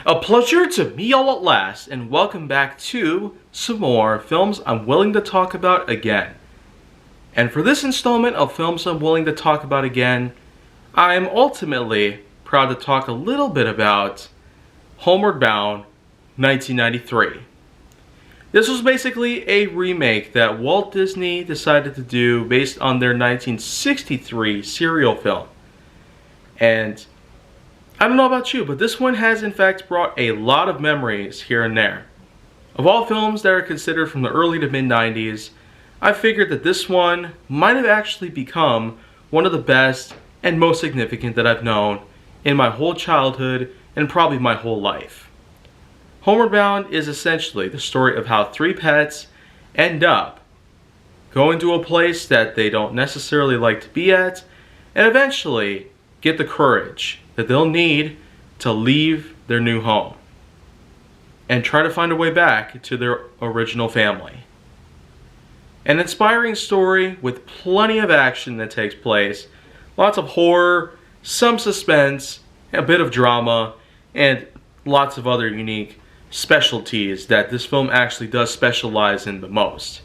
A pleasure to meet y'all at last, and welcome back to some more films I'm willing to talk about again. And for this installment of films I'm willing to talk about again, I am ultimately proud to talk a little bit about Homeward Bound 1993. This was basically a remake that Walt Disney decided to do based on their 1963 serial film. And I don't know about you, but this one has in fact brought a lot of memories here and there. Of all films that are considered from the early to mid-90s, I figured that this one might have actually become one of the best and most significant that I've known in my whole childhood and probably my whole life. Homeward Bound is essentially the story of how three pets end up going to a place that they don't necessarily like to be at, and eventually get the courage that they'll need to leave their new home and try to find a way back to their original family. An inspiring story with plenty of action that takes place, lots of horror, some suspense, a bit of drama, and lots of other unique specialties that this film actually does specialize in the most.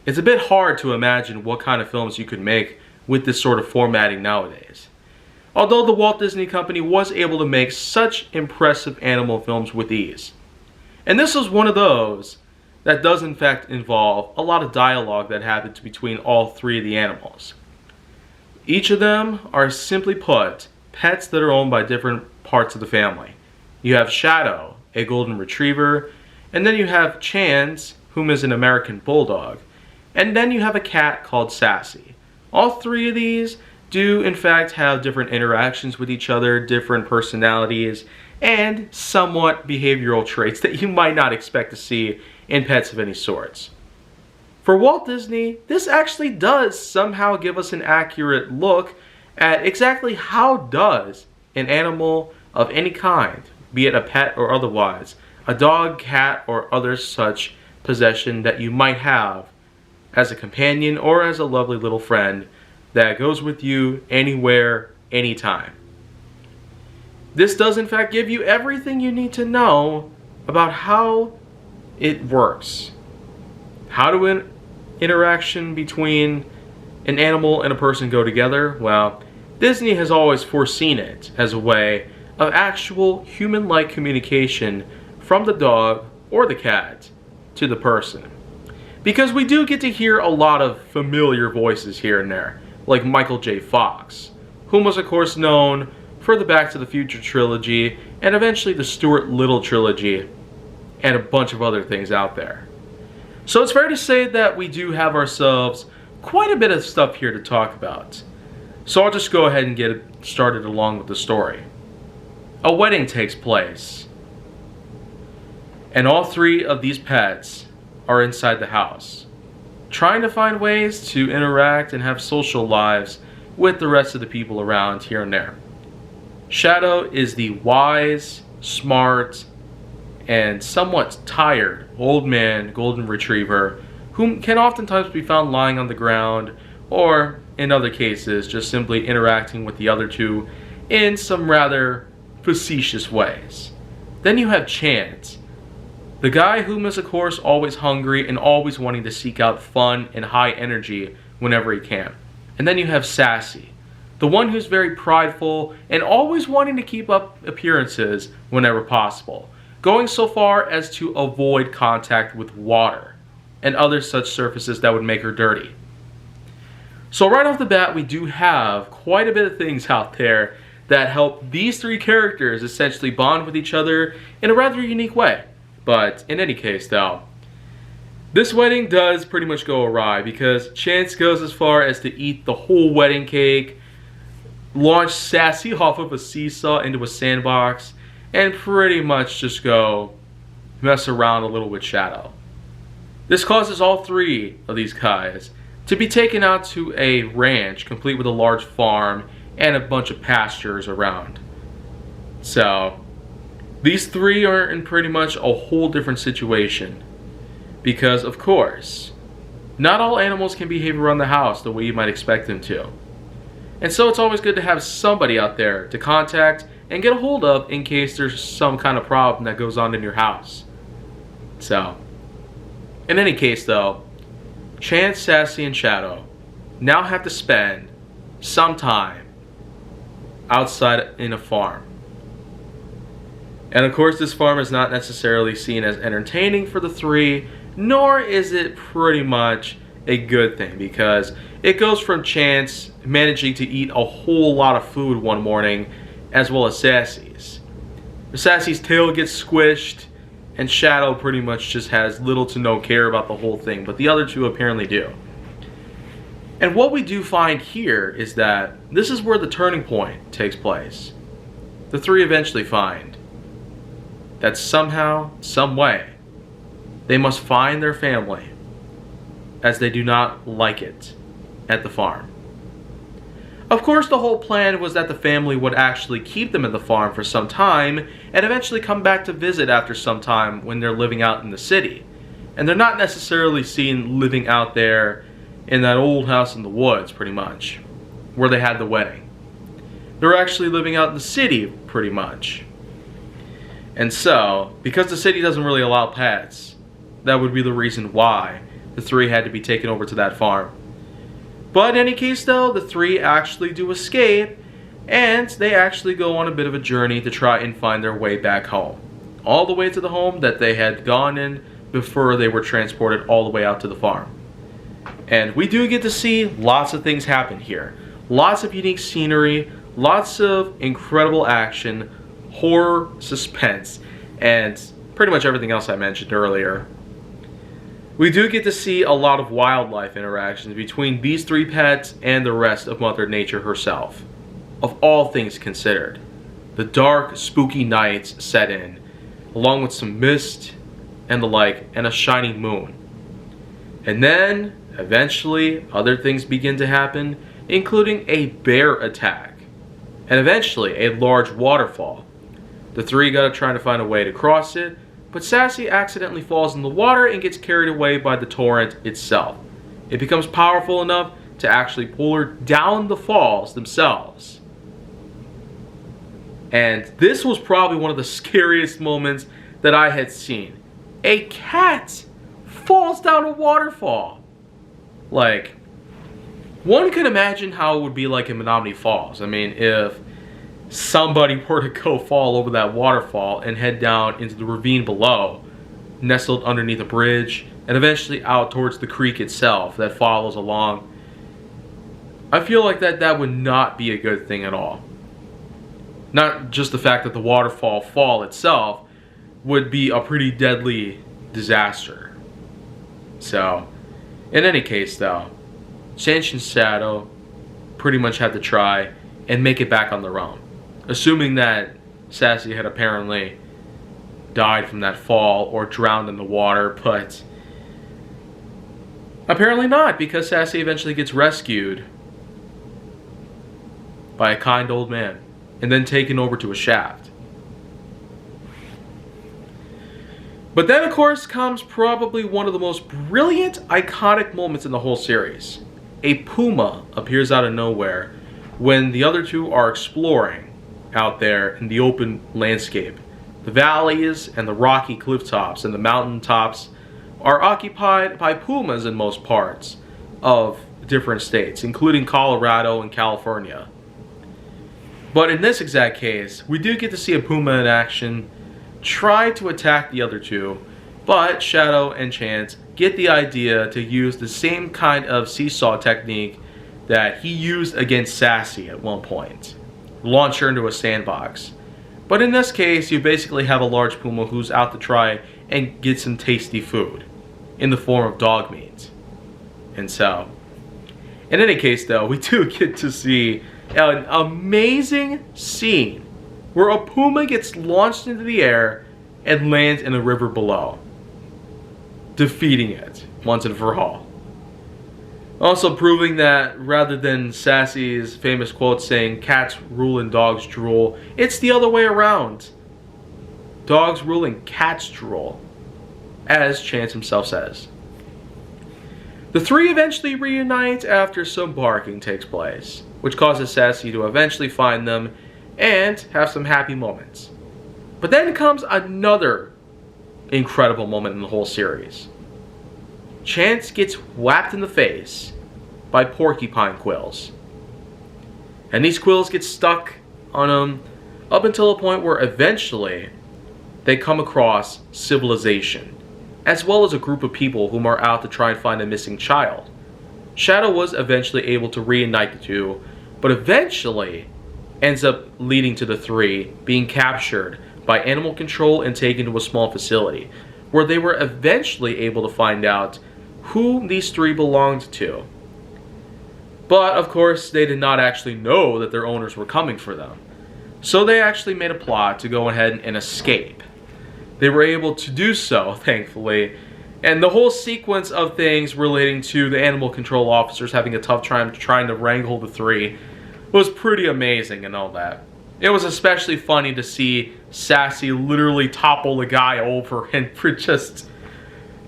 It's a bit hard to imagine what kind of films you could make with this sort of formatting nowadays. Although the Walt Disney Company was able to make such impressive animal films with ease. And this is one of those that does in fact involve a lot of dialogue that happens between all three of the animals. Each of them are, simply put, pets that are owned by different parts of the family. You have Shadow, a golden retriever, and then you have Chance, whom is an American bulldog, and then you have a cat called Sassy. All three of these do in fact have different interactions with each other, different personalities, and somewhat behavioral traits that you might not expect to see in pets of any sorts. For Walt Disney, this actually does somehow give us an accurate look at exactly how does an animal of any kind, be it a pet or otherwise, a dog, cat, or other such possession that you might have as a companion or as a lovely little friend that goes with you anywhere, anytime. This does in fact give you everything you need to know about how it works. How do an interaction between an animal and a person go together? Well, Disney has always foreseen it as a way of actual human-like communication from the dog or the cat to the person. Because we do get to hear a lot of familiar voices here and there, like Michael J. Fox, whom was of course known for the Back to the Future trilogy and eventually the Stuart Little trilogy and a bunch of other things out there. So it's fair to say that we do have ourselves quite a bit of stuff here to talk about. So I'll just go ahead and get started along with the story. A wedding takes place, and all three of these pets are inside the house, trying to find ways to interact and have social lives with the rest of the people around here and there. Shadow is the wise, smart, and somewhat tired old man golden retriever whom can oftentimes be found lying on the ground or, in other cases, just simply interacting with the other two in some rather facetious ways. Then you have Chance, the guy whom is of course always hungry and always wanting to seek out fun and high energy whenever he can. And then you have Sassy, the one who's very prideful and always wanting to keep up appearances whenever possible, going so far as to avoid contact with water and other such surfaces that would make her dirty. So right off the bat, we do have quite a bit of things out there that help these three characters essentially bond with each other in a rather unique way. But in any case though, this wedding does pretty much go awry because Chance goes as far as to eat the whole wedding cake, launch Sassy off of a seesaw into a sandbox, and pretty much just go mess around a little with Shadow. This causes all three of these guys to be taken out to a ranch complete with a large farm and a bunch of pastures around. So these three are in pretty much a whole different situation because, of course, not all animals can behave around the house the way you might expect them to. And so it's always good to have somebody out there to contact and get a hold of in case there's some kind of problem that goes on in your house. So, in any case though, Chance, Sassy, and Shadow now have to spend some time outside in a farm. And of course this farm is not necessarily seen as entertaining for the three, nor is it pretty much a good thing, because it goes from Chance managing to eat a whole lot of food one morning, as well as Sassy's. Sassy's tail gets squished, and Shadow pretty much just has little to no care about the whole thing, but the other two apparently do. And what we do find here is that this is where the turning point takes place. The three eventually find that somehow, some way, they must find their family, as they do not like it at the farm. Of course, the whole plan was that the family would actually keep them at the farm for some time and eventually come back to visit after some time when they're living out in the city. And they're not necessarily seen living out there in that old house in the woods, pretty much, where they had the wedding. They're actually living out in the city, pretty much. And so, because the city doesn't really allow pets, that would be the reason why the three had to be taken over to that farm. But in any case though, the three actually do escape, and they actually go on a bit of a journey to try and find their way back home. All the way to the home that they had gone in before they were transported all the way out to the farm. And we do get to see lots of things happen here. Lots of unique scenery, lots of incredible action, horror, suspense, and pretty much everything else I mentioned earlier. We do get to see a lot of wildlife interactions between these three pets and the rest of Mother Nature herself. Of all things considered, the dark, spooky nights set in, along with some mist and the like, and a shining moon. And then, eventually, other things begin to happen, including a bear attack, and eventually a large waterfall. The three gotta try to find a way to cross it, but Sassy accidentally falls in the water and gets carried away by the torrent itself. It becomes powerful enough to actually pull her down the falls themselves. And this was probably one of the scariest moments that I had seen. A cat falls down a waterfall. Like, one can imagine how it would be like in Menominee Falls. I mean, if somebody were to go fall over that waterfall and head down into the ravine below, nestled underneath a bridge, and eventually out towards the creek itself that follows along, I feel like that would not be a good thing at all. Not just the fact that the waterfall fall itself would be a pretty deadly disaster. So, in any case though, Chance and Shadow pretty much had to try and make it back on their own. Assuming that Sassy had apparently died from that fall or drowned in the water, but apparently not, because Sassy eventually gets rescued by a kind old man and then taken over to a shaft. But then, of course, comes probably one of the most brilliant, iconic moments in the whole series. A puma appears out of nowhere when the other two are exploring out there in the open landscape. The valleys and the rocky cliff tops and the mountain tops are occupied by pumas in most parts of different states, including Colorado and California. But in this exact case, we do get to see a puma in action try to attack the other two, but Shadow and Chance get the idea to use the same kind of seesaw technique that he used against Sassy at one point. Launch her into a sandbox. But in this case, you basically have a large puma who's out to try and get some tasty food in the form of dog meat. And so, in any case though, we do get to see an amazing scene where a puma gets launched into the air and lands in a river below, defeating it once and for all. Also proving that rather than Sassy's famous quote saying cats rule and dogs drool, it's the other way around. Dogs rule and cats drool, as Chance himself says. The three eventually reunite after some barking takes place, which causes Sassy to eventually find them and have some happy moments. But then comes another incredible moment in the whole series. Chance gets whacked in the face by porcupine quills. And these quills get stuck on him up until a point where eventually they come across civilization, as well as a group of people whom are out to try and find a missing child. Shadow was eventually able to reunite the two, but eventually ends up leading to the three being captured by animal control and taken to a small facility, where they were eventually able to find out who these three belonged to. But of course, they did not actually know that their owners were coming for them. So they actually made a plot to go ahead and escape. They were able to do so, thankfully. And the whole sequence of things relating to the animal control officers having a tough time trying to wrangle the three was pretty amazing and all that. It was especially funny to see Sassy literally topple a guy over and for just...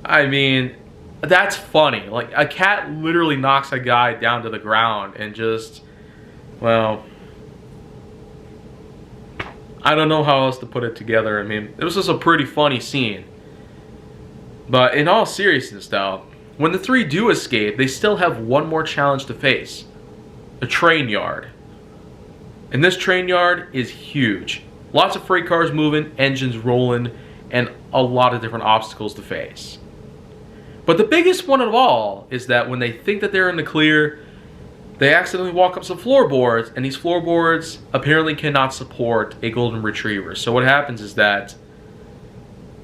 I mean, that's funny. Like, a cat literally knocks a guy down to the ground and just... well... I don't know how else to put it together. I mean, it was just a pretty funny scene. But in all seriousness though, when the three do escape, they still have one more challenge to face. A train yard. And this train yard is huge. Lots of freight cars moving, engines rolling, and a lot of different obstacles to face. But the biggest one of all is that when they think that they're in the clear, they accidentally walk up some floorboards, and these floorboards apparently cannot support a golden retriever. So what happens is that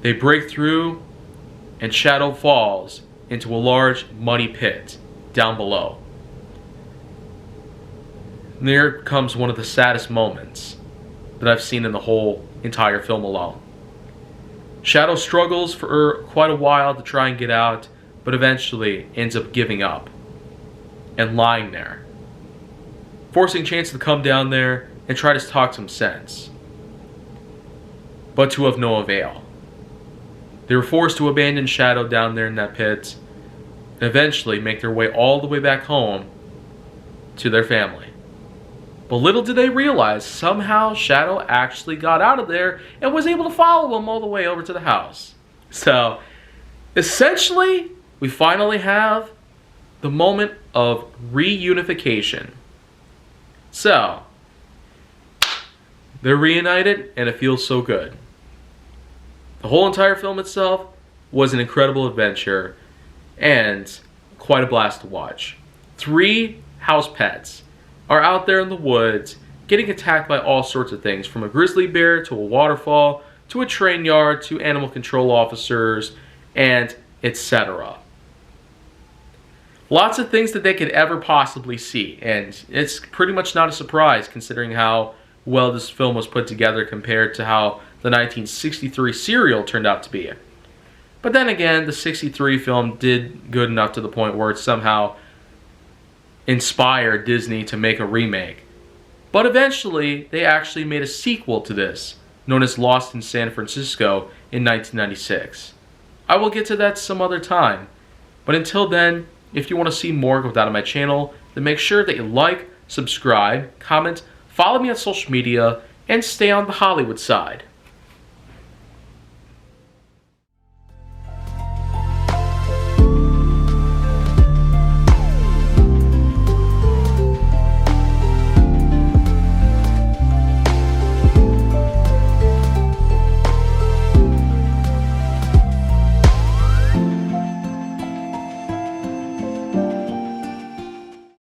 they break through, and Shadow falls into a large muddy pit down below. And there comes one of the saddest moments that I've seen in the whole entire film alone. Shadow struggles for quite a while to try and get out, but eventually ends up giving up and lying there, forcing Chance to come down there and try to talk some sense, but to of no avail. They were forced to abandon Shadow down there in that pit and eventually make their way all the way back home to their family. But little did they realize, somehow Shadow actually got out of there and was able to follow them all the way over to the house. So, essentially, we finally have the moment of reunification. So, they're reunited and it feels so good. The whole entire film itself was an incredible adventure and quite a blast to watch. Three house pets are out there in the woods getting attacked by all sorts of things, from a grizzly bear to a waterfall to a train yard to animal control officers and etc. Lots of things that they could ever possibly see, and it's pretty much not a surprise considering how well this film was put together compared to how the 1963 serial turned out to be. But then again, the 63 film did good enough to the point where it somehow inspired Disney to make a remake. But eventually, they actually made a sequel to this, known as Lost in San Francisco in 1996. I will get to that some other time. But until then, if you want to see more of that on my channel, then make sure that you like, subscribe, comment, follow me on social media, and stay on the Hollywood side.